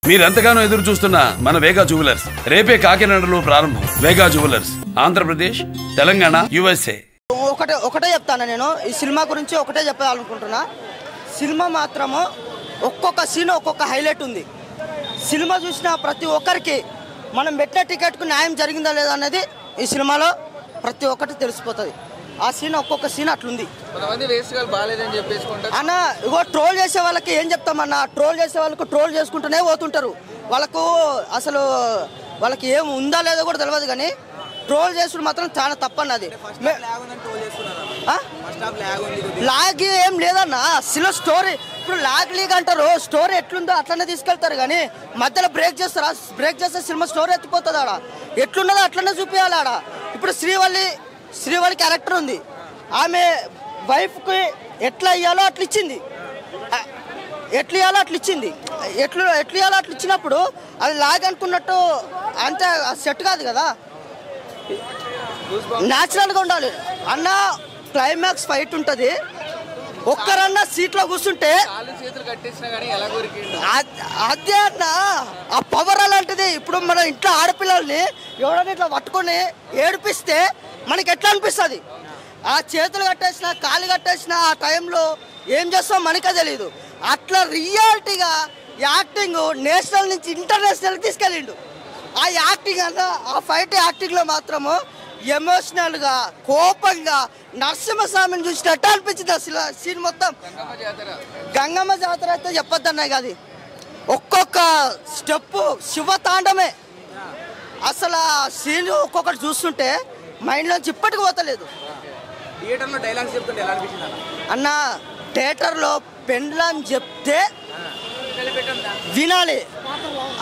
మీరెంతగానో ఎదురు చూస్తున్న మన వేగా జ్యువెలర్స్ రేపే కాకినాడలో ప్రారంభం. వేగా జ్యువెలర్స్, ఆంధ్రప్రదేశ్, తెలంగాణ, USA. ఒకటే చెప్తాను నేను ఈ సినిమా గురించి ఒకటే చెప్పాలనుకుంటున్నా. సినిమా మాత్రము ఒక్కొక్క సీన్ ఒక్కొక్క హైలైట్ ఉంది. సినిమా చూసిన ప్రతి ఒక్కరికి మనం పెట్టిన టికెట్కు న్యాయం జరిగిందా లేదా అనేది ఈ సినిమాలో ప్రతి ఒక్కటి తెలిసిపోతుంది. ఆ సీన్ ఒక్కొక్క సీన్ అట్లుంది అన్న. ఇగో ట్రోల్ చేసే వాళ్ళకి ఏం చెప్తామన్నా, ట్రోల్ చేసే వాళ్ళకు ట్రోల్ చేసుకుంటూనే పోతుంటారు. వాళ్ళకు అసలు వాళ్ళకి ఏం ఉందా లేదో కూడా తెలియదు, కానీ ట్రోల్ చేసుడు మాత్రం చాలా తప్పన్నది. లాగ్ ఏం లేదన్నా, అసలు స్టోరీ ఇప్పుడు లాగ్ లీగ్ అంటారు. స్టోరీ ఎట్లుందో అట్లనే తీసుకెళ్తారు, కానీ మధ్యలో బ్రేక్ చేస్తారు. బ్రేక్ చేస్తే సినిమా స్టోరీ ఎత్తిపోతుంది. ఆడ ఎట్లున్నదో అట్లనే చూపించాలి. ఆడ ఇప్పుడు శ్రీవల్లి క్యారెక్టర్ ఉంది. ఆమె వైఫ్కి ఎట్లా ఇయ్యాలో అట్లా ఇచ్చింది. ఎట్లా ఇయ్యాలో అట్లా ఇచ్చినప్పుడు అది లాగ్ అనుకున్నట్టు అంతే సెట్ కాదు కదా. న్యాచురల్గా ఉండాలి అన్న. క్లైమాక్స్ ఫైట్ ఉంటుంది. ఒక్కరన్నా సీట్లో కూర్చుంటే అదే అన్న ఆ పవర్ అలాంటిది. ఇప్పుడు మన ఇంట్లో ఆడపిల్లల్ని ఎవరైనా ఇట్లా పట్టుకొని ఏడిపిస్తే మనకి ఎట్లా అనిపిస్తుంది? ఆ చేతులు కట్టేసిన కాళ్ళు కట్టేసిన ఆ టైంలో ఏం చేస్తాం మనకే తెలియదు. అట్లా రియాలిటీగా యాక్టింగ్ నేషనల్ నుంచి ఇంటర్నేషనల్కి తీసుకెళ్ళిండు. ఆ యాక్టింగ్ అన్న, ఆ ఫైట్ యాక్టింగ్లో మాత్రము ఎమోషనల్గా కోపంగా నరసింహస్వామిని చూసినట్టు అనిపించింది. అసలు సీన్ మొత్తం గంగమ్మ జాతర అయితే చెప్పొద్దన్నాయి కాదు. ఒక్కొక్క స్టెప్పు శివతాండమే. అసలు ఆ సీన్ ఒక్కొక్కటి చూస్తుంటే మైండ్లోంచి ఇప్పటికి పోతలేదు అన్న. థియేటర్లో పెండ్లం చెప్తే వినాలి.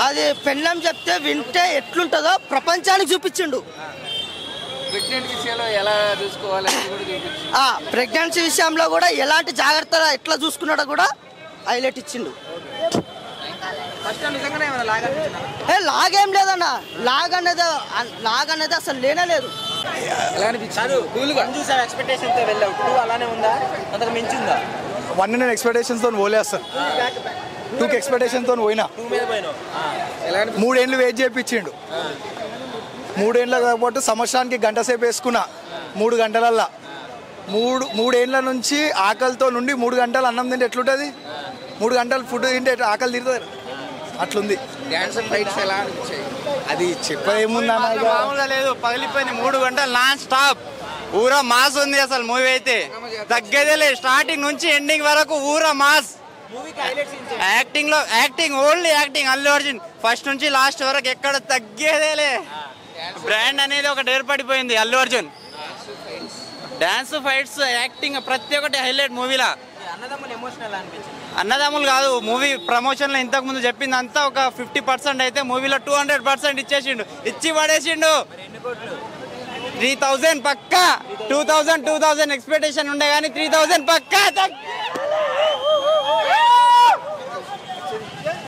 అది పెండ్లం చెప్తే వింటే ఎట్లుంటుందో ప్రపంచానికి చూపించిండు. ప్రెగ్నెన్సీ విషయంలో కూడా ఎలాంటి జాగ్రత్తలు ఎట్లా చూసుకున్నాడో కూడా హైలైట్ ఇచ్చిండు. లాగేం లేదన్న, లాగ్ అనేది అసలు లేనే లేదు. వన్ నేను ఎక్స్పెక్టేషన్స్తో పోలే అసలు. 2కి ఎక్స్పెక్టేషన్తో పోయినా. 3 ఏళ్ళు వెయిట్ చేయించిండు. 3 ఏళ్ళ కాబట్టి సంవత్సరానికి గంట సేపు వేసుకున్నా. 3 గంటలల్లా 3 ఏళ్ళ నుంచి ఆకలితో నుండి 3 గంటలు అన్నం తింటే ఎట్లుంటుంది? 3 గంటలు ఫుడ్ తింటే ఆకలి తీరుతుంది. అట్లుంది. అది చెప్పేముందన్నా, మామూలుగా లేదు, పగిలిపోయింది. 3 గంటలు నాన్ స్టాప్ ఊరా మాస్ ఉంది. అసలు మూవీ అయితే తగ్గేదే లేదు. స్టార్టింగ్ నుంచి ఎండింగ్ వరకు ఊరా mass. Acting only acting. Allu Arjun first నుంచి లాస్ట్ వరకు ఎక్కడ తగ్గేదేలే. బ్రాండ్ అనేది ఒకటి ఏర్పడిపోయింది. Allu Arjun dance, fights, acting ప్రతి ఒక్కటి హైలైట్ మూవీలా. అన్నదమ్ములు కాదు, మూవీ ప్రమోషన్లో ఇంతకుముందు చెప్పింది అంతా ఒక 50% అయితే మూవీలో 200% ఇచ్చేసిండు. ఇచ్చి పడేసిండు. 3000 పక్కా. 2000 ఎక్స్పెక్టేషన్ ఉండే కానీ 3000 పక్కా.